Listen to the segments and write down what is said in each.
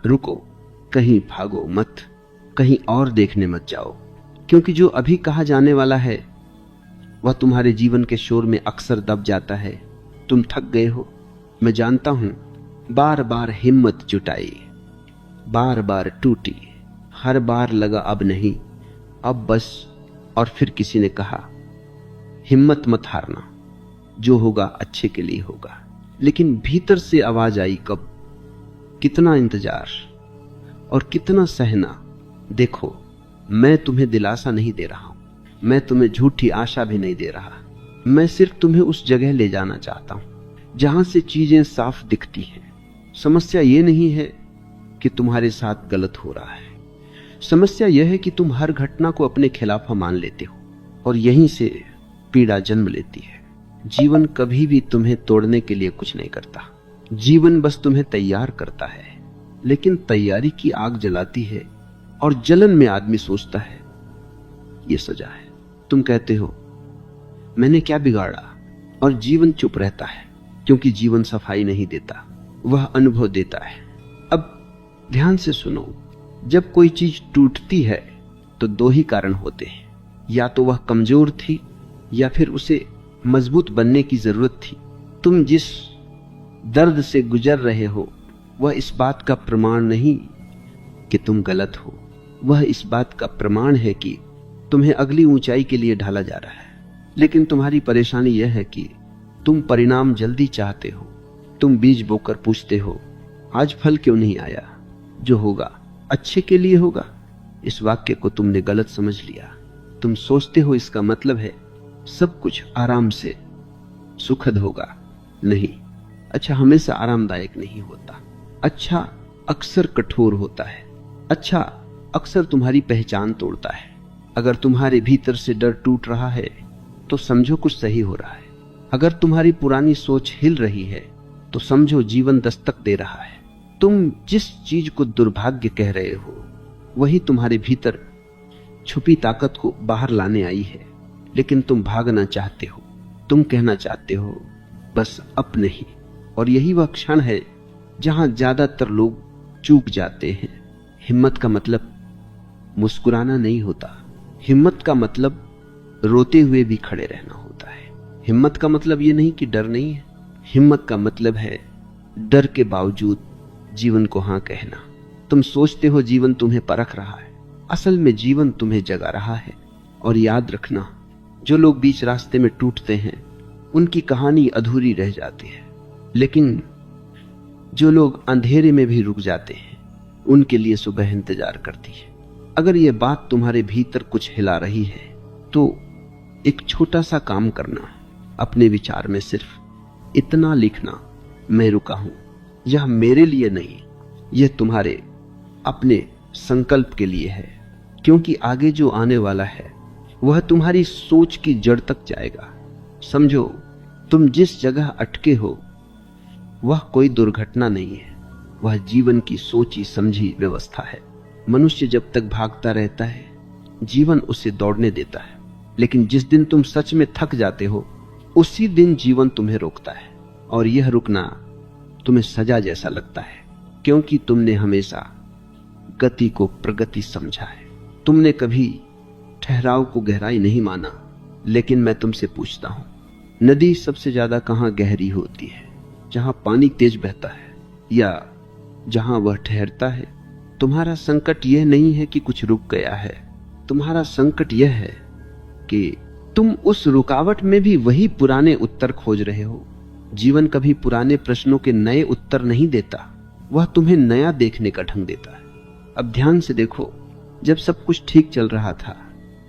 रुको, कहीं भागो मत, कहीं और देखने मत जाओ, क्योंकि जो अभी कहा जाने वाला है वह तुम्हारे जीवन के शोर में अक्सर दब जाता है। तुम थक गए हो, मैं जानता हूं। बार बार हिम्मत जुटाई, बार बार टूटी, हर बार लगा अब नहीं, अब बस। और फिर किसी ने कहा, हिम्मत मत हारना, जो होगा अच्छे के लिए होगा। लेकिन भीतर से आवाज आई, कब? कितना इंतजार और कितना सहना। देखो, मैं तुम्हें दिलासा नहीं दे रहा हूं, मैं तुम्हें झूठी आशा भी नहीं दे रहा। मैं सिर्फ तुम्हें उस जगह ले जाना चाहता हूं जहां से चीजें साफ दिखती हैं। समस्या ये नहीं है कि तुम्हारे साथ गलत हो रहा है, समस्या यह है कि तुम हर घटना को अपने खिलाफ मान लेते हो और यहीं से पीड़ा जन्म लेती है। जीवन कभी भी तुम्हें तोड़ने के लिए कुछ नहीं करता, जीवन बस तुम्हें तैयार करता है। लेकिन तैयारी की आग जलाती है और जलन में आदमी सोचता है ये सजा है। तुम कहते हो मैंने क्या बिगाड़ा, और जीवन चुप रहता है, क्योंकि जीवन सफाई नहीं देता, वह अनुभव देता है। अब ध्यान से सुनो, जब कोई चीज टूटती है तो दो ही कारण होते हैं, या तो वह कमजोर थी या फिर उसे मजबूत बनने की जरूरत थी। तुम जिस दर्द से गुजर रहे हो वह इस बात का प्रमाण नहीं कि तुम गलत हो, वह इस बात का प्रमाण है कि तुम्हें अगली ऊंचाई के लिए ढाला जा रहा है। लेकिन तुम्हारी परेशानी यह है कि तुम परिणाम जल्दी चाहते हो। तुम बीज बोकर पूछते हो आज फल क्यों नहीं आया, जो होगा अच्छे के लिए होगा। इस वाक्य को तुमने गलत समझ लिया। तुम सोचते हो इसका मतलब है सब कुछ आराम से सुखद होगा। नहीं, अच्छा हमेशा आरामदायक नहीं होता, अच्छा अक्सर कठोर होता है, अच्छा अक्सर तुम्हारी पहचान तोड़ता है। अगर तुम्हारे भीतर से डर टूट रहा है तो समझो कुछ सही हो रहा है। अगर तुम्हारी पुरानी सोच हिल रही है तो समझो जीवन दस्तक दे रहा है। तुम जिस चीज को दुर्भाग्य कह रहे हो वही तुम्हारे भीतर छुपी ताकत को बाहर लाने आई है। लेकिन तुम भागना चाहते हो, तुम कहना चाहते हो बस अब नहीं। और यही वह क्षण है जहां ज्यादातर लोग चूक जाते हैं। हिम्मत का मतलब मुस्कुराना नहीं होता, हिम्मत का मतलब रोते हुए भी खड़े रहना होता है। हिम्मत का मतलब यह नहीं कि डर नहीं है, हिम्मत का मतलब है डर के बावजूद जीवन को हां कहना। तुम सोचते हो जीवन तुम्हें परख रहा है, असल में जीवन तुम्हें जगा रहा है। और याद रखना, जो लोग बीच रास्ते में टूटते हैं उनकी कहानी अधूरी रह जाती है, लेकिन जो लोग अंधेरे में भी रुक जाते हैं उनके लिए सुबह इंतजार करती है। अगर यह बात तुम्हारे भीतर कुछ हिला रही है तो एक छोटा सा काम करना, अपने विचार में सिर्फ इतना लिखना, मैं रुका हूं। यह मेरे लिए नहीं, यह तुम्हारे अपने संकल्प के लिए है, क्योंकि आगे जो आने वाला है वह तुम्हारी सोच की जड़ तक जाएगा। समझो, तुम जिस जगह अटके हो वह कोई दुर्घटना नहीं है, वह जीवन की सोची समझी व्यवस्था है। मनुष्य जब तक भागता रहता है जीवन उसे दौड़ने देता है, लेकिन जिस दिन तुम सच में थक जाते हो उसी दिन जीवन तुम्हें रोकता है। और यह रुकना तुम्हें सजा जैसा लगता है, क्योंकि तुमने हमेशा गति को प्रगति समझा है। तुमने कभी ठहराव को गहराई नहीं माना। लेकिन मैं तुमसे पूछता हूं, नदी सबसे ज्यादा कहां गहरी होती है? जहां पानी तेज बहता है या जहां वह ठहरता है? तुम्हारा संकट यह नहीं है कि कुछ रुक गया है, तुम्हारा संकट यह है कि तुम उस रुकावट में भी वही पुराने उत्तर खोज रहे हो। जीवन कभी पुराने प्रश्नों के नए उत्तर नहीं देता, वह तुम्हें नया देखने का ढंग देता है। अब ध्यान से देखो, जब सब कुछ ठीक चल रहा था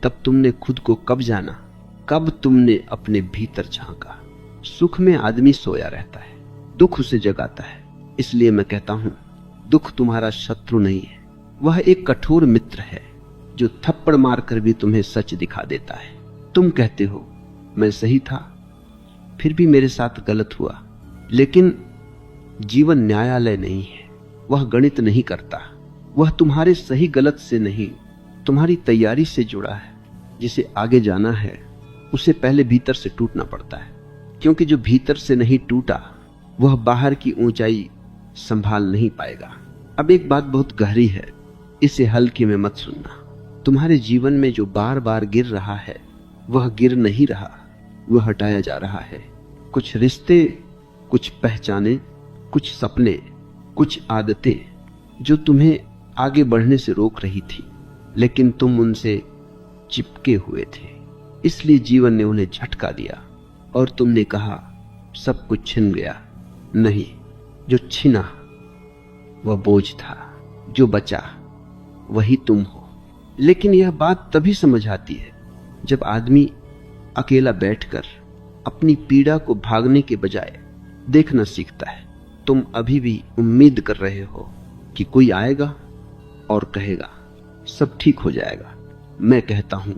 तब तुमने खुद को कब जाना, कब तुमने अपने भीतर झांका? सुख में आदमी सोया रहता है, दुख उसे जगाता है। इसलिए मैं कहता हूं, दुख तुम्हारा शत्रु नहीं है, वह एक कठोर मित्र है जो थप्पड़ मारकर भी तुम्हें सच दिखा देता है। तुम कहते हो मैं सही था, फिर भी मेरे साथ गलत हुआ। लेकिन जीवन न्यायालय नहीं है, वह गणित नहीं करता, वह तुम्हारे सही गलत से नहीं, तुम्हारी तैयारी से जुड़ा है। जिसे आगे जाना है उसे पहले भीतर से टूटना पड़ता है, क्योंकि जो भीतर से नहीं टूटा वह बाहर की ऊंचाई संभाल नहीं पाएगा। अब एक बात बहुत गहरी है, इसे हल्के में मत सुनना। तुम्हारे जीवन में जो बार बार गिर रहा है वह गिर नहीं रहा, वह हटाया जा रहा है। कुछ रिश्ते, कुछ पहचाने, कुछ सपने, कुछ आदतें जो तुम्हें आगे बढ़ने से रोक रही थी, लेकिन तुम उनसे चिपके हुए थे, इसलिए जीवन ने उन्हें झटका दिया और तुमने कहा सब कुछ छिन गया। नहीं, जो छिना वह बोझ था, जो बचा वही तुम हो। लेकिन यह बात तभी समझ आती है जब आदमी अकेला बैठकर अपनी पीड़ा को भागने के बजाय देखना सीखता है। तुम अभी भी उम्मीद कर रहे हो कि कोई आएगा और कहेगा सब ठीक हो जाएगा। मैं कहता हूं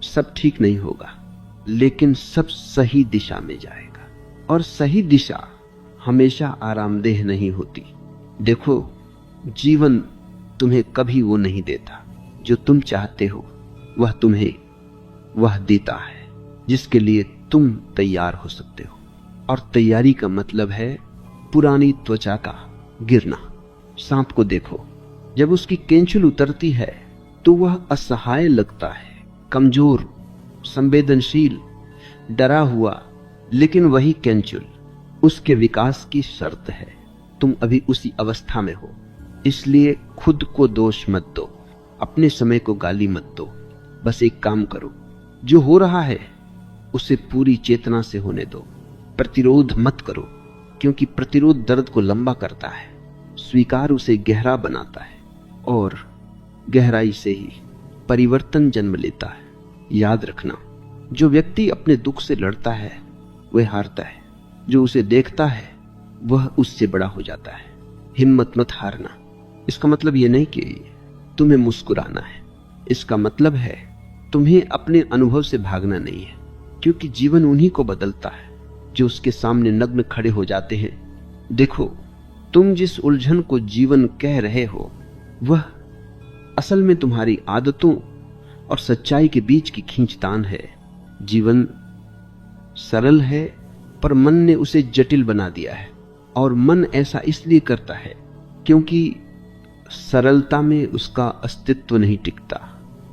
सब ठीक नहीं होगा, लेकिन सब सही दिशा में जाएगा, और सही दिशा हमेशा आरामदेह नहीं होती। देखो, जीवन तुम्हें कभी वो नहीं देता जो तुम चाहते हो, वह तुम्हें वह देता है जिसके लिए तुम तैयार हो सकते हो। और तैयारी का मतलब है पुरानी त्वचा का गिरना। सांप को देखो, जब उसकी केंचुल उतरती है तो वह असहाय लगता है, कमजोर, संवेदनशील, डरा हुआ, लेकिन वही केंचुल उसके विकास की शर्त है। तुम अभी उसी अवस्था में हो, इसलिए खुद को दोष मत दो, अपने समय को गाली मत दो। बस एक काम करो, जो हो रहा है उसे पूरी चेतना से होने दो। प्रतिरोध मत करो, क्योंकि प्रतिरोध दर्द को लंबा करता है, स्वीकार उसे गहरा बनाता है, और गहराई से ही परिवर्तन जन्म लेता है। याद रखना, जो व्यक्ति अपने दुख से लड़ता है वह हारता है, जो उसे देखता है वह उससे बड़ा हो जाता है। हिम्मत मत हारना। इसका मतलब यह नहीं कि तुम्हें मुस्कुराना है, इसका मतलब है तुम्हें अपने अनुभव से भागना नहीं है, क्योंकि जीवन उन्हीं को बदलता है जो उसके सामने नग्न खड़े हो जाते हैं। देखो, तुम जिस उलझन को जीवन कह रहे हो वह असल में तुम्हारी आदतों और सच्चाई के बीच की खींचतान है। जीवन सरल है, पर मन ने उसे जटिल बना दिया है, और मन ऐसा इसलिए करता है क्योंकि सरलता में उसका अस्तित्व नहीं टिकता।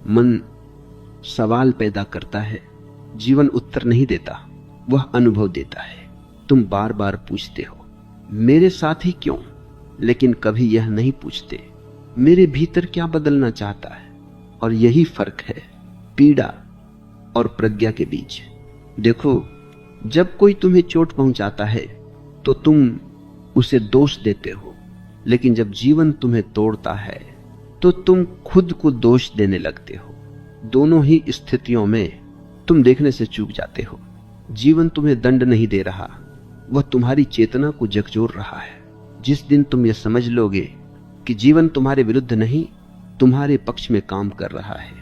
मन सवाल पैदा करता है, जीवन उत्तर नहीं देता, वह अनुभव देता है। तुम बार बार पूछते हो मेरे साथ ही क्यों, लेकिन कभी यह नहीं पूछते मेरे भीतर क्या बदलना चाहता है। और यही फर्क है पीड़ा और प्रज्ञा के बीच। देखो, जब कोई तुम्हें चोट पहुंचाता है तो तुम उसे दोष देते हो, लेकिन जब जीवन तुम्हें तोड़ता है तो तुम खुद को दोष देने लगते हो। दोनों ही स्थितियों में तुम देखने से चूक जाते हो। जीवन तुम्हें दंड नहीं दे रहा, वह तुम्हारी चेतना को झकझोर रहा है। जिस दिन तुम यह समझ लोगे कि जीवन तुम्हारे विरुद्ध नहीं, तुम्हारे पक्ष में काम कर रहा है,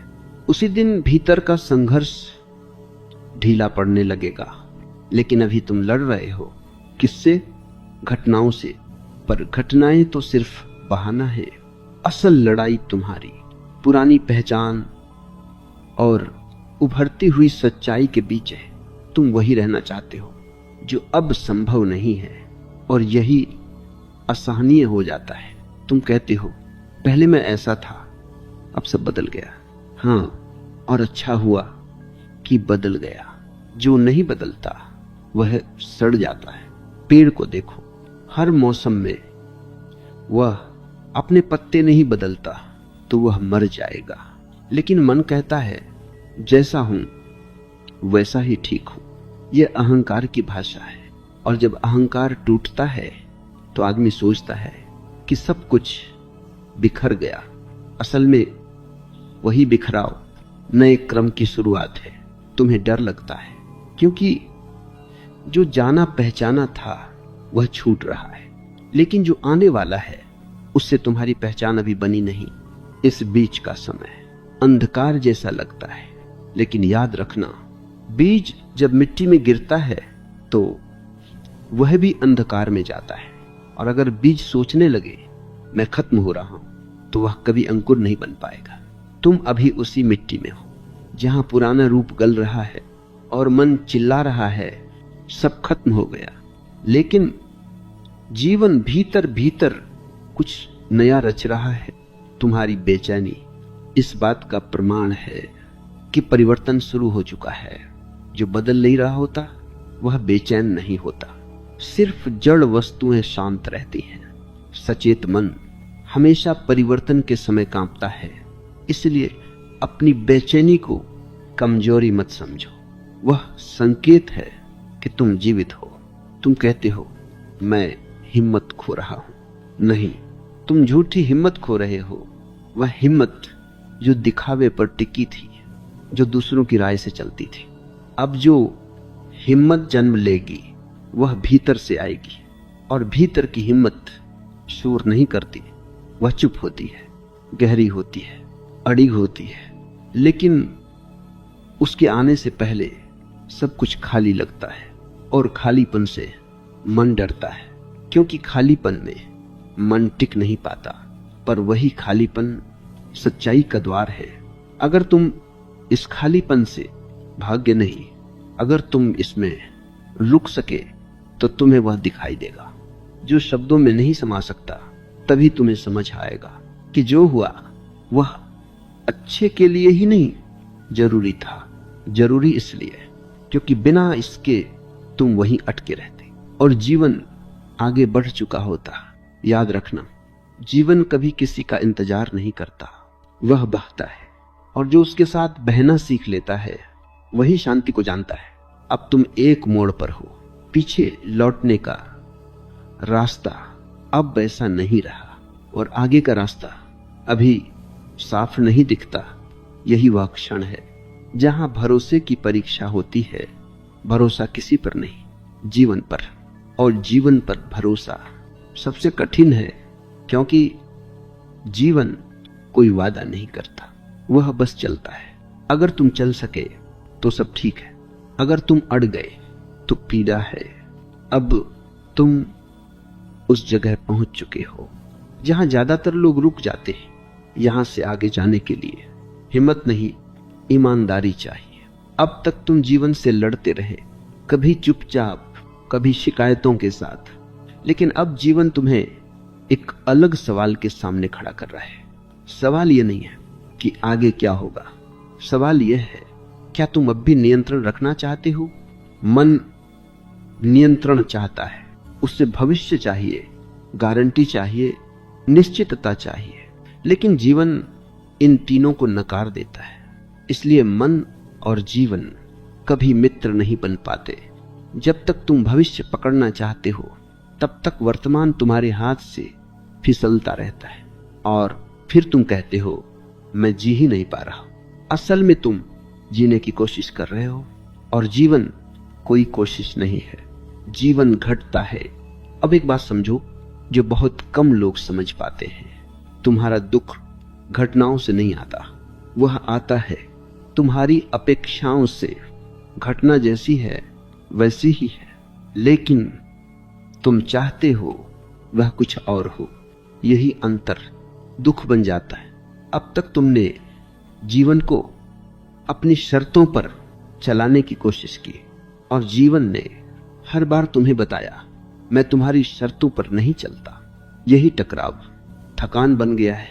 उसी दिन भीतर का संघर्ष ढीला पड़ने लगेगा। लेकिन अभी तुम लड़ रहे हो किससे? घटनाओं से। पर घटनाएं तो सिर्फ बहाना है। असल लड़ाई तुम्हारी पुरानी पहचान और उभरती हुई सच्चाई के बीच है। तुम वही रहना चाहते हो जो अब संभव नहीं है, और यही असहनीय हो जाता है। तुम कहते हो पहले मैं ऐसा था, अब सब बदल गया। हाँ, और अच्छा हुआ कि बदल गया। जो नहीं बदलता वह सड़ जाता है। पेड़ को देखो, हर मौसम में वह अपने पत्ते नहीं बदलता तो वह मर जाएगा। लेकिन मन कहता है जैसा हूं वैसा ही ठीक हूं। यह अहंकार की भाषा है, और जब अहंकार टूटता है तो आदमी सोचता है कि सब कुछ बिखर गया। असल में वही बिखराव नए क्रम की शुरुआत है। तुम्हें डर लगता है क्योंकि जो जाना पहचाना था वह छूट रहा है, लेकिन जो आने वाला है उससे तुम्हारी पहचान अभी बनी नहीं। इस बीच का समय अंधकार जैसा लगता है, लेकिन याद रखना, बीज जब मिट्टी में गिरता है तो वह भी अंधकार में जाता है। और अगर बीज सोचने लगे मैं खत्म हो रहा हूं तो वह कभी अंकुर नहीं बन पाएगा। तुम अभी उसी मिट्टी में हो जहां पुराना रूप गल रहा है और मन चिल्ला रहा है सब खत्म हो गया। लेकिन जीवन भीतर भीतर कुछ नया रच रहा है। तुम्हारी बेचैनी इस बात का प्रमाण है कि परिवर्तन शुरू हो चुका है। जो बदल नहीं रहा होता वह बेचैन नहीं होता। सिर्फ जड़ वस्तुएं शांत रहती हैं। सचेत मन हमेशा परिवर्तन के समय कांपता है। इसलिए अपनी बेचैनी को कमजोरी मत समझो, वह संकेत है कि तुम जीवित हो। तुम कहते हो मैं हिम्मत खो रहा हूं। नहीं, तुम झूठी हिम्मत खो रहे हो। वह हिम्मत जो दिखावे पर टिकी थी, जो दूसरों की राय से चलती थी। अब जो हिम्मत जन्म लेगी वह भीतर से आएगी, और भीतर की हिम्मत शोर नहीं करती, वह चुप होती है, गहरी होती है, अड़िग होती है। लेकिन उसके आने से पहले सब कुछ खाली लगता है, और खालीपन से मन डरता है, क्योंकि खालीपन में मन टिक नहीं पाता। पर वही खालीपन सच्चाई का द्वार है। अगर तुम इस खालीपन से भाग्य नहीं, अगर तुम इसमें रुक सके तो तुम्हें वह दिखाई देगा जो शब्दों में नहीं समा सकता। तभी तुम्हें समझ आएगा कि जो हुआ वह अच्छे के लिए ही नहीं, जरूरी था। जरूरी इसलिए क्योंकि बिना इसके तुम वहीं अटके रहते और जीवन आगे बढ़ चुका होता। याद रखना, जीवन कभी किसी का इंतजार नहीं करता, वह बहता है, और जो उसके साथ बहना सीख लेता है वही शांति को जानता है। अब तुम एक मोड़ पर हो, पीछे लौटने का रास्ता अब वैसा नहीं रहा, और आगे का रास्ता अभी साफ नहीं दिखता। यही वह क्षण है जहां भरोसे की परीक्षा होती है। भरोसा किसी पर नहीं, जीवन पर। और जीवन पर भरोसा सबसे कठिन है, क्योंकि जीवन कोई वादा नहीं करता, वह बस चलता है। अगर तुम चल सके तो सब ठीक है, अगर तुम अड़ गए तो पीड़ा है। अब तुम उस जगह पहुंच चुके हो जहां ज्यादातर लोग रुक जाते हैं। यहां से आगे जाने के लिए हिम्मत नहीं, ईमानदारी चाहिए। अब तक तुम जीवन से लड़ते रहे, कभी चुपचाप, कभी शिकायतों के साथ। लेकिन अब जीवन तुम्हें एक अलग सवाल के सामने खड़ा कर रहा है। सवाल यह नहीं है कि आगे क्या होगा, सवाल यह है क्या तुम अब भी नियंत्रण रखना चाहते हो। मन नियंत्रण चाहता है, उससे भविष्य चाहिए, गारंटी चाहिए, निश्चितता चाहिए। लेकिन जीवन इन तीनों को नकार देता है। इसलिए मन और जीवन कभी मित्र नहीं बन पाते। जब तक तुम भविष्य पकड़ना चाहते हो तब तक वर्तमान तुम्हारे हाथ से फिसलता रहता है, और फिर तुम कहते हो मैं जी ही नहीं पा रहा। असल में तुम जीने की कोशिश कर रहे हो, और जीवन कोई कोशिश नहीं है, जीवन घटता है। अब एक बात समझो जो बहुत कम लोग समझ पाते हैं। तुम्हारा दुख घटनाओं से नहीं आता, वह आता है तुम्हारी अपेक्षाओं से। घटना जैसी है वैसी ही है, लेकिन तुम चाहते हो वह कुछ और हो। यही अंतर दुख बन जाता है। अब तक तुमने जीवन को अपनी शर्तों पर चलाने की कोशिश की, और जीवन ने हर बार तुम्हें बताया मैं तुम्हारी शर्तों पर नहीं चलता। यही टकराव थकान बन गया है।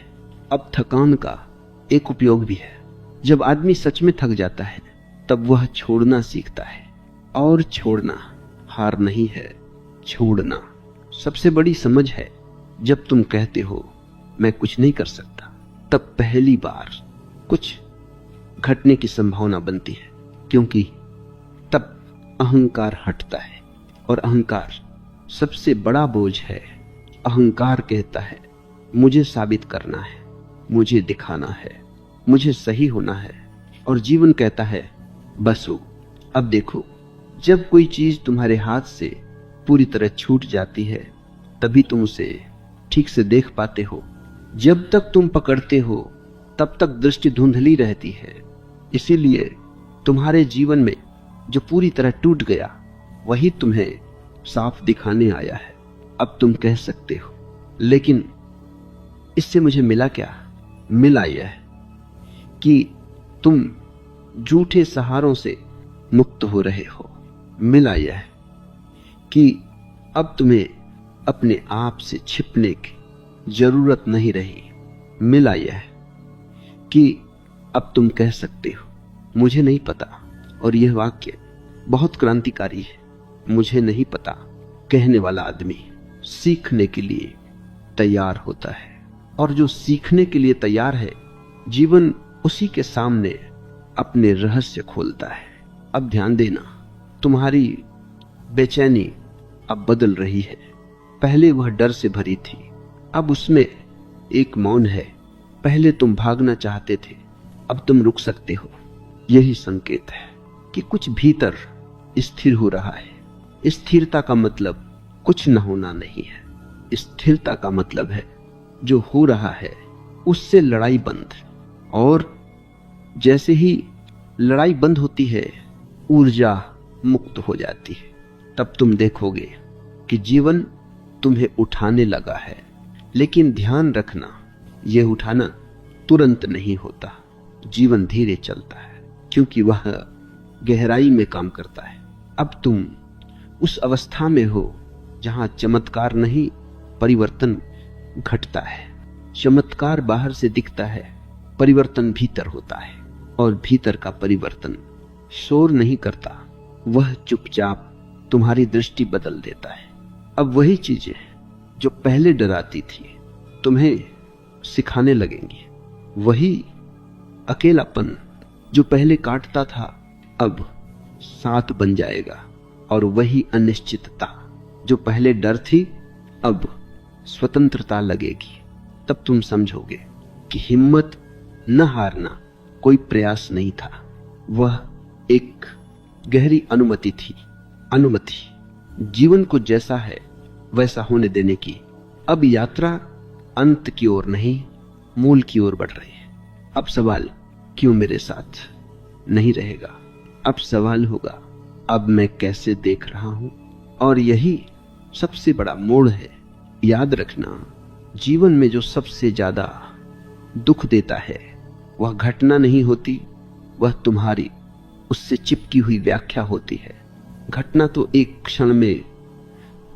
अब थकान का एक उपयोग भी है। जब आदमी सच में थक जाता है तब वह छोड़ना सीखता है, और छोड़ना हार नहीं है, छोड़ना सबसे बड़ी समझ है। जब तुम कहते हो मैं कुछ नहीं कर सकता, तब पहली बार कुछ घटने की संभावना बनती है, क्योंकि तब अहंकार हटता है, और अहंकार सबसे बड़ा बोझ है। अहंकार कहता है मुझे साबित करना है, मुझे दिखाना है, मुझे सही होना है। और जीवन कहता है बस हो, अब देखो। जब कोई चीज तुम्हारे हाथ से पूरी तरह छूट जाती है तभी तुम उसे ठीक से देख पाते हो। जब तक तुम पकड़ते हो तब तक दृष्टि धुंधली रहती है। इसीलिए तुम्हारे जीवन में जो पूरी तरह टूट गया वही तुम्हें साफ दिखाने आया है। अब तुम कह सकते हो लेकिन इससे मुझे मिला क्या? मिला यह कि तुम झूठे सहारों से मुक्त हो रहे हो। मिला यह कि अब तुम्हें अपने आप से छिपने की जरूरत नहीं रही। मिला यह कि अब तुम कह सकते हो मुझे नहीं पता, और यह वाक्य बहुत क्रांतिकारी है। मुझे नहीं पता कहने वाला आदमी सीखने के लिए तैयार होता है, और जो सीखने के लिए तैयार है जीवन उसी के सामने अपने रहस्य खोलता है। अब ध्यान देना, तुम्हारी बेचैनी अब बदल रही है। पहले वह डर से भरी थी, अब उसमें एक मौन है। पहले तुम भागना चाहते थे, अब तुम रुक सकते हो। यही संकेत है कि कुछ भीतर स्थिर हो रहा है। स्थिरता का मतलब कुछ न होना नहीं है। स्थिरता का मतलब है जो हो रहा है उससे लड़ाई बंद। और जैसे ही लड़ाई बंद होती है ऊर्जा मुक्त हो जाती है। तब तुम देखोगे कि जीवन तुम्हें उठाने लगा है। लेकिन ध्यान रखना, यह उठाना तुरंत नहीं होता। जीवन धीरे चलता है क्योंकि वह गहराई में काम करता है। अब तुम उस अवस्था में हो जहां चमत्कार नहीं, परिवर्तन घटता है। चमत्कार बाहर से दिखता है, परिवर्तन भीतर होता है। और भीतर का परिवर्तन शोर नहीं करता, वह चुपचाप तुम्हारी दृष्टि बदल देता है। अब वही चीजें जो पहले डराती थी तुम्हें सिखाने लगेंगी। वही अकेलापन जो पहले काटता था अब साथ बन जाएगा। और वही अनिश्चितता जो पहले डर थी अब स्वतंत्रता लगेगी। तब तुम समझोगे कि हिम्मत न हारना कोई प्रयास नहीं था, वह एक गहरी अनुमति थी। अनुमति जीवन को जैसा है वैसा होने देने की। अब यात्रा अंत की ओर नहीं, मूल की ओर बढ़ रही है। अब सवाल क्यों मेरे साथ नहीं रहेगा? अब सवाल होगा अब मैं कैसे देख रहा हूं? और यही सबसे बड़ा मोड़ है। याद रखना, जीवन में जो सबसे ज्यादा दुख देता है वह घटना नहीं होती, वह तुम्हारी उससे चिपकी हुई व्याख्या होती है। घटना तो एक क्षण में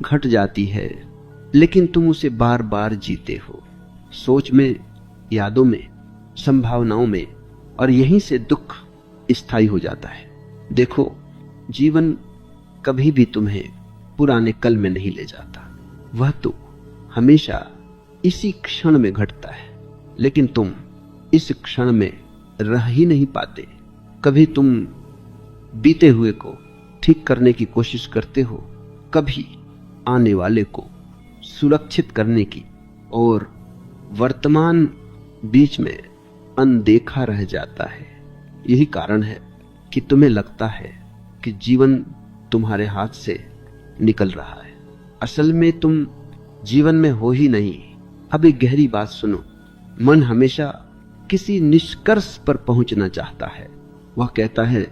घट जाती है, लेकिन तुम उसे बार बार जीते हो, सोच में, यादों में, संभावनाओं में, और यहीं से दुख स्थायी हो जाता है। देखो, जीवन कभी भी तुम्हें पुराने कल में नहीं ले जाता, वह तो हमेशा इसी क्षण में घटता है। लेकिन तुम इस क्षण में रह ही नहीं पाते। कभी तुम बीते हुए को ठीक करने की कोशिश करते हो, कभी आने वाले को सुरक्षित करने की, और वर्तमान बीच में अनदेखा रह जाता है। यही कारण है कि तुम्हें लगता है कि जीवन तुम्हारे हाथ से निकल रहा है। असल में तुम जीवन में हो ही नहीं। अब एक गहरी बात सुनो, मन हमेशा किसी निष्कर्ष पर पहुंचना चाहता है। वह कहता है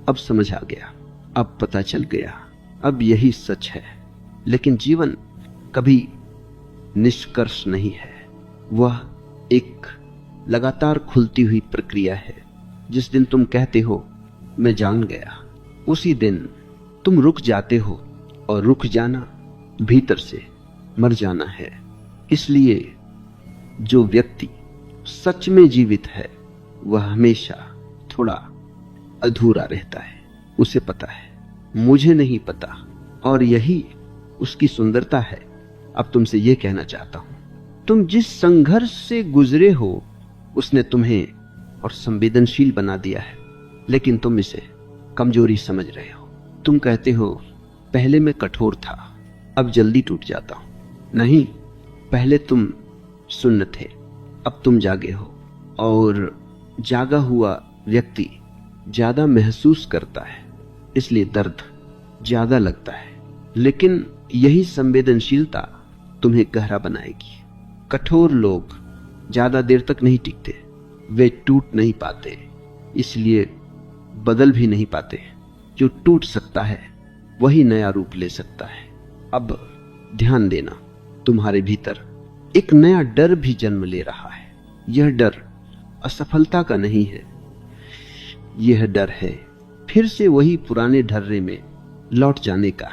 अब समझ आ गया, अब पता चल गया, अब यही सच है। लेकिन जीवन कभी निष्कर्ष नहीं है, वह एक लगातार खुलती हुई प्रक्रिया है। जिस दिन तुम कहते हो मैं जान गया, उसी दिन तुम रुक जाते हो, और रुक जाना भीतर से मर जाना है। इसलिए जो व्यक्ति सच में जीवित है वह हमेशा थोड़ा अधूरा रहता है। उसे पता है मुझे नहीं पता, और यही उसकी सुंदरता है। अब तुमसे यह कहना चाहता हूं, तुम जिस संघर्ष से गुजरे हो उसने तुम्हें और संवेदनशील बना दिया है, लेकिन तुम इसे कमजोरी समझ रहे हो। तुम कहते हो पहले मैं कठोर था, अब जल्दी टूट जाता हूं। नहीं, पहले तुम सुन्न थे, अब तुम जागे हो, और जागा हुआ व्यक्ति ज्यादा महसूस करता है, इसलिए दर्द ज्यादा लगता है। लेकिन यही संवेदनशीलता तुम्हें गहरा बनाएगी। कठोर लोग ज्यादा देर तक नहीं टिकते, वे टूट नहीं पाते, इसलिए बदल भी नहीं पाते। जो टूट सकता है वही नया रूप ले सकता है। अब ध्यान देना, तुम्हारे भीतर एक नया डर भी जन्म ले रहा है। यह डर असफलता का नहीं है, यह डर है फिर से वही पुराने ढर्रे में लौट जाने का।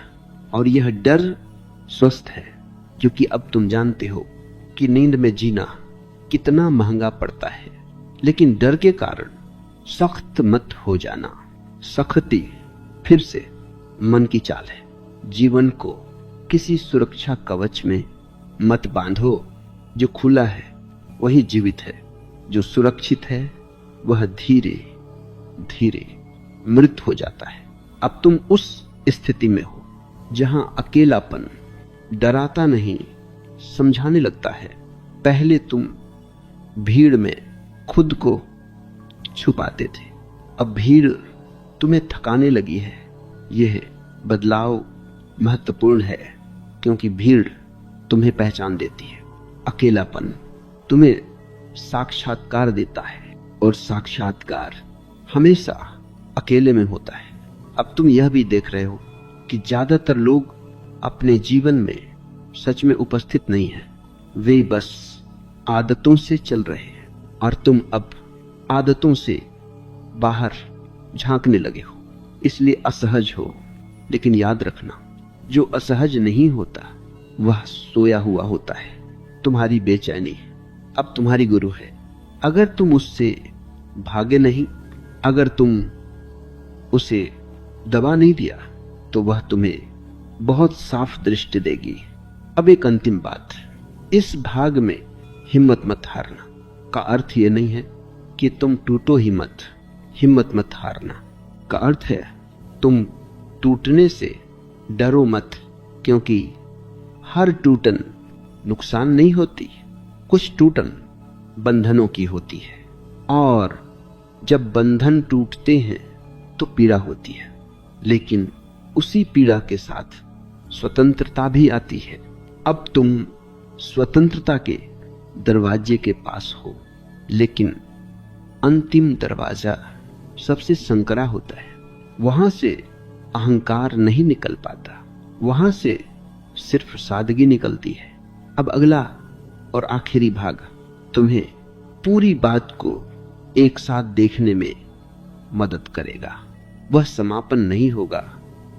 और यह डर स्वस्थ है, क्योंकि अब तुम जानते हो कि नींद में जीना कितना महंगा पड़ता है, लेकिन डर के कारण सख्त मत हो जाना। सख्ती फिर से मन की चाल है। जीवन को किसी सुरक्षा कवच में मत बांधो। जो खुला है वही जीवित है, जो सुरक्षित है वह धीरे धीरे मृत हो जाता है। अब तुम उस स्थिति में हो जहां अकेलापन डराता नहीं, समझाने लगता है। पहले तुम भीड़ में खुद को छुपाते थे, अब भीड़ तुम्हें थकाने लगी है। यह बदलाव महत्वपूर्ण है क्योंकि भीड़ तुम्हें पहचान देती है। अकेलापन तुम्हें साक्षात्कार देता है और साक्षात्कार हमेशा अकेले में होता है। अब तुम यह भी देख रहे हो कि ज्यादातर लोग अपने जीवन में सच में उपस्थित नहीं है, वे बस आदतों से चल रहे हैं और तुम अब आदतों से बाहर झांकने लगे हो, इसलिए असहज हो। लेकिन याद रखना, जो असहज नहीं होता वह सोया हुआ होता है। तुम्हारी बेचैनी अब तुम्हारी गुरु है। अगर तुम उससे भागे नहीं, अगर तुम उसे दबा नहीं दिया, तो वह तुम्हें बहुत साफ दृष्टि देगी। अब एक अंतिम बात, इस भाग में हिम्मत मत हारना का अर्थ यह नहीं है कि तुम टूटो ही मत। हिम्मत मत हारना का अर्थ है तुम टूटने से डरो मत, क्योंकि हर टूटन नुकसान नहीं होती। कुछ टूटन बंधनों की होती है, और जब बंधन टूटते हैं तो पीड़ा होती है, लेकिन उसी पीड़ा के साथ स्वतंत्रता भी आती है। अब तुम स्वतंत्रता के दरवाजे के पास हो, लेकिन अंतिम दरवाजा सबसे संकरा होता है। वहां से अहंकार नहीं निकल पाता, वहां से सिर्फ सादगी निकलती है। अब अगला और आखिरी भाग तुम्हें पूरी बात को एक साथ देखने में मदद करेगा। वह समापन नहीं होगा,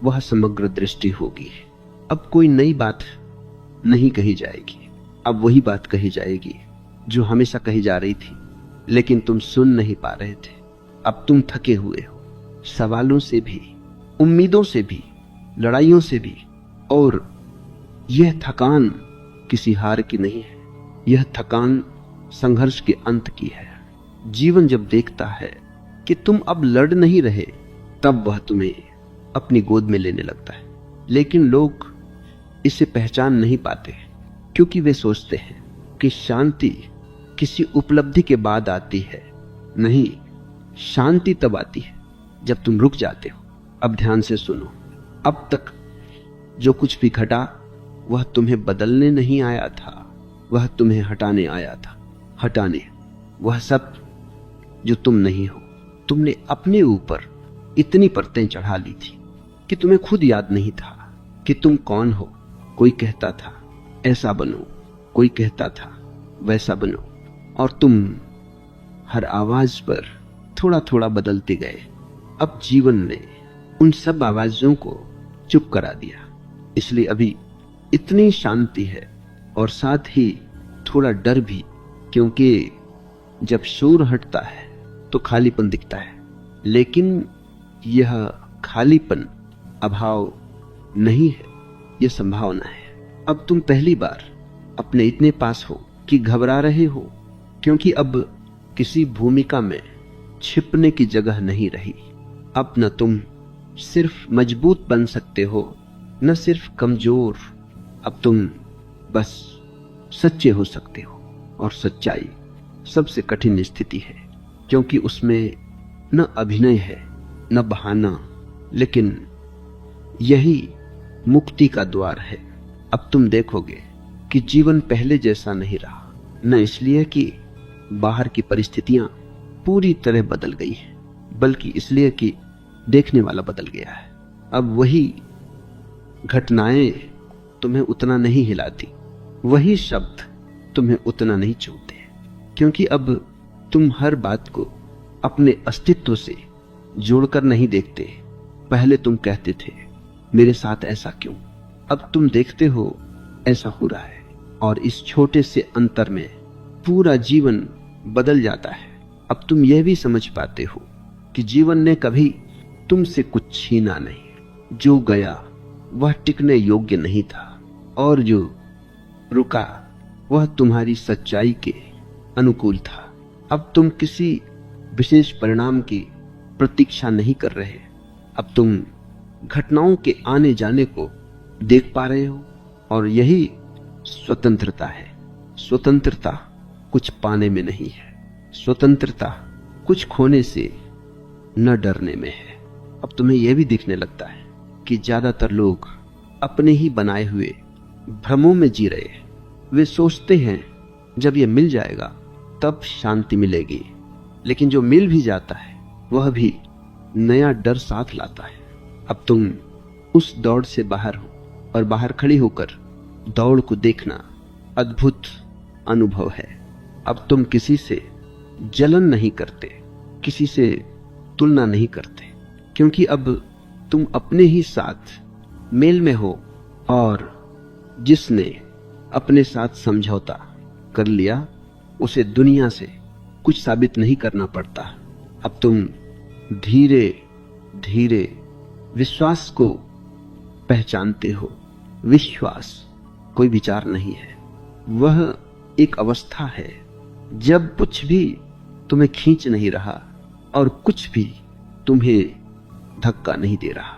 वह समग्र दृष्टि होगी। अब कोई नई बात नहीं कही जाएगी, अब वही बात कही जाएगी जो हमेशा कही जा रही थी, लेकिन तुम सुन नहीं पा रहे थे। अब तुम थके हुए हो, सवालों से भी, उम्मीदों से भी, लड़ाइयों से भी, और यह थकान किसी हार की नहीं है, यह थकान संघर्ष के अंत की है। जीवन जब देखता है कि तुम अब लड़ नहीं रहे, तब वह तुम्हें अपनी गोद में लेने लगता है। लेकिन लोग इसे पहचान नहीं पाते, क्योंकि वे सोचते हैं कि शांति किसी उपलब्धि के बाद आती है। नहीं, शांति तब आती है जब तुम रुक जाते हो। अब ध्यान से सुनो, अब तक जो कुछ भी घटा वह तुम्हें बदलने नहीं आया था, वह तुम्हें हटाने आया था। हटाने, वह सब जो तुम नहीं हो। तुमने अपने ऊपर इतनी परतें चढ़ा ली थी कि तुम्हें खुद याद नहीं था कि तुम कौन हो। कोई कहता था ऐसा बनो, कोई कहता था वैसा बनो, और तुम हर आवाज पर थोड़ा थोड़ा बदलते गए। अब जीवन ने उन सब आवाजों को चुप करा दिया, इसलिए अभी इतनी शांति है और साथ ही थोड़ा डर भी, क्योंकि जब शोर हटता है तो खालीपन दिखता है। लेकिन यह खालीपन अभाव नहीं है, यह संभावना है। अब तुम पहली बार अपने इतने पास हो कि घबरा रहे हो, क्योंकि अब किसी भूमिका में छिपने की जगह नहीं रही। अब न तुम सिर्फ मजबूत बन सकते हो, न सिर्फ कमजोर। अब तुम बस सच्चे हो सकते हो, और सच्चाई सबसे कठिन स्थिति है, क्योंकि उसमें न अभिनय है न बहाना, लेकिन यही मुक्ति का द्वार है। अब तुम देखोगे कि जीवन पहले जैसा नहीं रहा, न इसलिए कि बाहर की परिस्थितियां पूरी तरह बदल गई हैं, बल्कि इसलिए कि देखने वाला बदल गया है। अब वही घटनाएं तुम्हें उतना नहीं हिलाती, वही शब्द तुम्हें उतना नहीं छूते, क्योंकि अब तुम हर बात को अपने अस्तित्व से जोड़कर नहीं देखते। पहले तुम कहते थे मेरे साथ ऐसा क्यों, अब तुम देखते हो ऐसा हो रहा है, और इस छोटे से अंतर में पूरा जीवन बदल जाता है। अब तुम यह भी समझ पाते हो कि जीवन ने कभी तुमसे कुछ छीना नहीं। जो गया वह टिकने योग्य नहीं था, और जो रुका वह तुम्हारी सच्चाई के अनुकूल था। अब तुम किसी विशेष परिणाम की प्रतीक्षा नहीं कर रहे। अब तुम घटनाओं के आने जाने को देख पा रहे हो, और यही स्वतंत्रता है। स्वतंत्रता कुछ पाने में नहीं है, स्वतंत्रता कुछ खोने से न डरने में है। अब तुम्हें यह भी दिखने लगता है कि ज्यादातर लोग अपने ही बनाए हुए भ्रमों में जी रहे हैं। वे सोचते हैं जब यह मिल जाएगा तब शांति मिलेगी, लेकिन जो मिल भी जाता है वह भी नया डर साथ लाता है। अब तुम उस दौड़ से बाहर हो, और बाहर खड़ी होकर दौड़ को देखना अद्भुत अनुभव है। अब तुम किसी से जलन नहीं करते, किसी से तुलना नहीं करते, क्योंकि अब तुम अपने ही साथ मेल में हो, और जिसने अपने साथ समझौता कर लिया उसे दुनिया से कुछ साबित नहीं करना पड़ता। अब तुम धीरे धीरे विश्वास को पहचानते हो। विश्वास कोई विचार नहीं है, वह एक अवस्था है जब कुछ भी तुम्हें खींच नहीं रहा और कुछ भी तुम्हें धक्का नहीं दे रहा,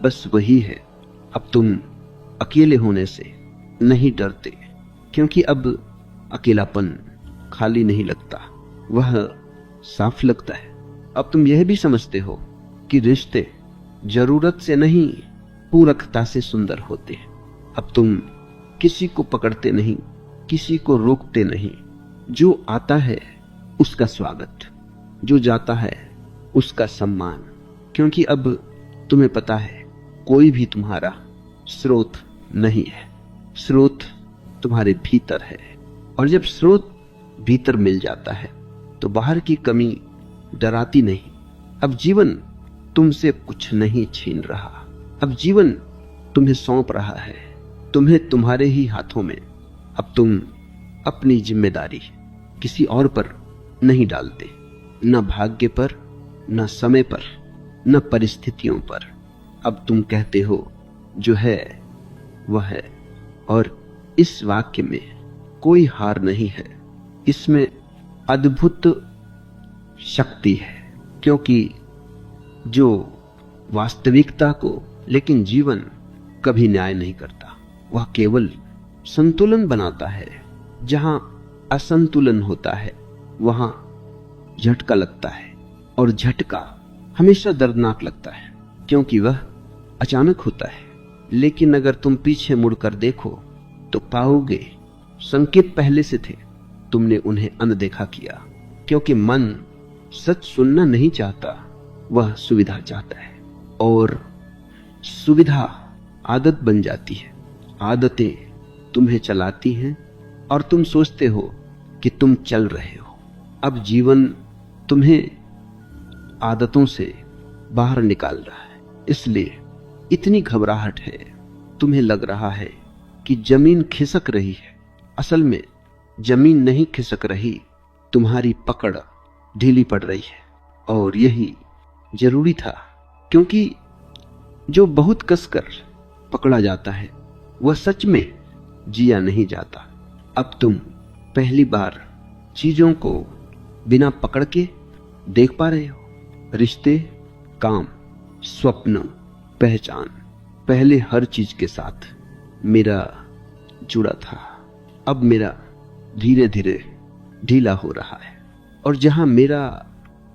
बस वही है। अब तुम अकेले होने से नहीं डरते, क्योंकि अब अकेलापन खाली नहीं लगता, वह साफ लगता है। अब तुम यह भी समझते हो कि रिश्ते जरूरत से नहीं पूरकता से सुंदर होते हैं। अब तुम किसी को पकड़ते नहीं, किसी को रोकते नहीं। जो आता है उसका स्वागत, जो जाता है उसका सम्मान, क्योंकि अब तुम्हें पता है कोई भी तुम्हारा स्रोत नहीं है, स्रोत तुम्हारे भीतर है। और जब स्रोत भीतर मिल जाता है तो बाहर की कमी डराती नहीं। अब जीवन तुमसे कुछ नहीं छीन रहा, अब जीवन तुम्हें सौंप रहा है, तुम्हें तुम्हारे ही हाथों में। अब तुम अपनी जिम्मेदारी किसी और पर नहीं डालते, न भाग्य पर, न समय पर, न परिस्थितियों पर। अब तुम कहते हो जो है वह है, और इस वाक्य में कोई हार नहीं है, इसमें अद्भुत शक्ति है। क्योंकि जो वास्तविकता को, लेकिन जीवन कभी न्याय नहीं करता, वह केवल संतुलन बनाता है। जहां असंतुलन होता है वहां झटका लगता है, और झटका हमेशा दर्दनाक लगता है क्योंकि वह अचानक होता है। लेकिन अगर तुम पीछे मुड़कर देखो तो पाओगे संकेत पहले से थे, तुमने उन्हें अनदेखा किया। क्योंकि मन सच सुनना नहीं चाहता, वह सुविधा चाहता है, और सुविधा आदत बन जाती है। आदतें तुम्हें चलाती हैं और तुम सोचते हो कि तुम चल रहे हो। अब जीवन तुम्हें आदतों से बाहर निकाल रहा है, इसलिए इतनी घबराहट है। तुम्हें लग रहा है कि जमीन खिसक रही है, असल में जमीन नहीं खिसक रही, तुम्हारी पकड़ ढीली पड़ रही है। और यही जरूरी था, क्योंकि जो बहुत कसकर पकड़ा जाता है वह सच में जिया नहीं जाता। अब तुम पहली बार चीजों को बिना पकड़ के देख पा रहे हो। रिश्ते, काम, स्वप्न, पहचान, पहले हर चीज के साथ मेरा जुड़ा था, अब मेरा धीरे धीरे ढीला हो रहा है। और जहां मेरा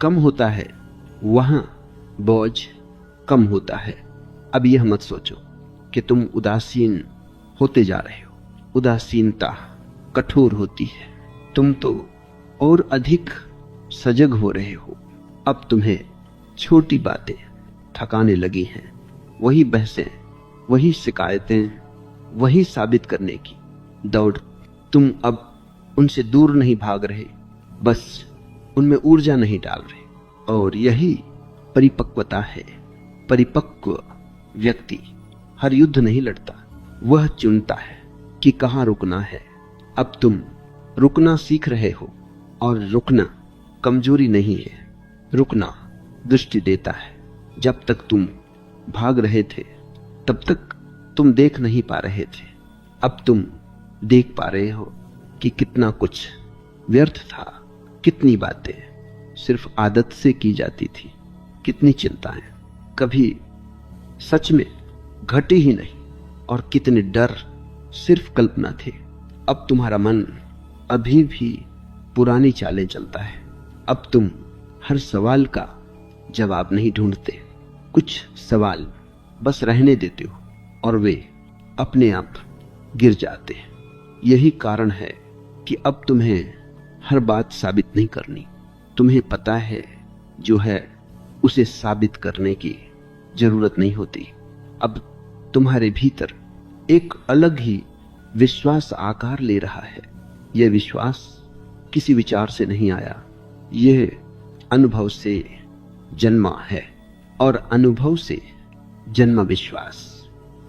कम होता है वहां बोझ कम होता है। अब यह मत सोचो कि तुम उदासीन होते जा रहे हो। उदासीनता कठोर होती है, तुम तो और अधिक सजग हो रहे हो। अब तुम्हें छोटी बातें थकाने लगी हैं, वही बहसें, वही शिकायतें, वही साबित करने की दौड़। तुम अब उनसे दूर नहीं भाग रहे, बस उनमें ऊर्जा नहीं डाल रहे। और यही परिपक्वता है। परिपक्व व्यक्ति हर युद्ध नहीं लड़ता, वह चुनता है कि कहां रुकना है अब तुम रुकना सीख रहे हो, और रुकना कमजोरी नहीं है। रुकना दृष्टि देता है। जब तक तुम भाग रहे थे तब तक तुम देख नहीं पा रहे थे। अब तुम देख पा रहे हो कि कितना कुछ व्यर्थ था, कितनी बातें सिर्फ आदत से की जाती थी, कितनी चिंताएं कभी सच में घटी ही नहीं, और कितने डर सिर्फ कल्पना थे। अब तुम्हारा मन अभी भी पुरानी चालें चलता है। अब तुम हर सवाल का जवाब नहीं ढूंढते, कुछ सवाल बस रहने देते हो और वे अपने आप गिर जाते हैं। यही कारण है कि अब तुम्हें हर बात साबित नहीं करनी। तुम्हें पता है जो है उसे साबित करने की जरूरत नहीं होती। अब तुम्हारे भीतर एक अलग ही विश्वास आकार ले रहा है। यह विश्वास किसी विचार से नहीं आया, यह अनुभव से जन्मा है, और अनुभव से जन्मा विश्वास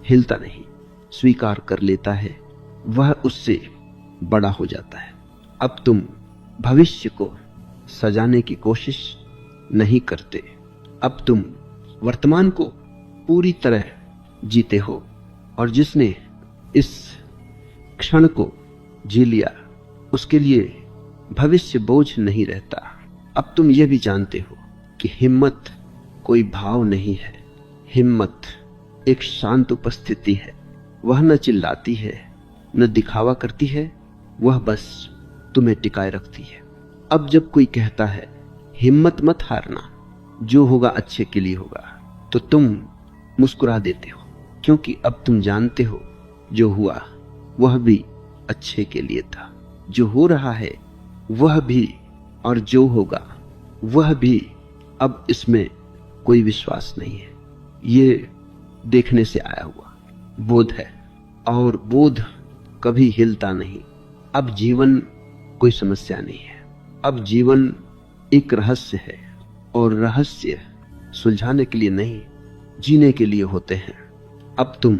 हिलता नहीं, स्वीकार कर लेता है, वह उससे बड़ा हो जाता है। अब तुम भविष्य को सजाने की कोशिश नहीं करते। अब तुम वर्तमान को पूरी तरह जीते हो, और जिसने इस क्षण को जी लिया उसके लिए भविष्य बोझ नहीं रहता। अब तुम यह भी जानते हो कि हिम्मत कोई भाव नहीं है, हिम्मत एक शांत उपस्थिति है। वह न चिल्लाती है, न दिखावा करती है, वह बस तुम्हें टिकाए रखती है। अब जब कोई कहता है हिम्मत मत हारना, जो होगा अच्छे के लिए होगा, तो तुम मुस्कुरा देते हो, क्योंकि अब तुम जानते हो जो हुआ वह भी अच्छे के लिए था, जो हो रहा है वह भी, और जो होगा वह भी। अब इसमें कोई विश्वास नहीं है, ये देखने से आया हुआ बोध है, और बोध कभी हिलता नहीं। अब जीवन कोई समस्या नहीं है, अब जीवन एक रहस्य है, और रहस्य सुलझाने के लिए नहीं, जीने के लिए होते हैं। अब तुम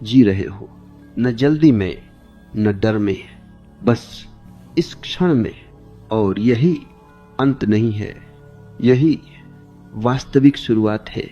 जी रहे हो, न जल्दी में न डर में, बस इस क्षण में, और यही अंत नहीं है, यही वास्तविक शुरुआत है।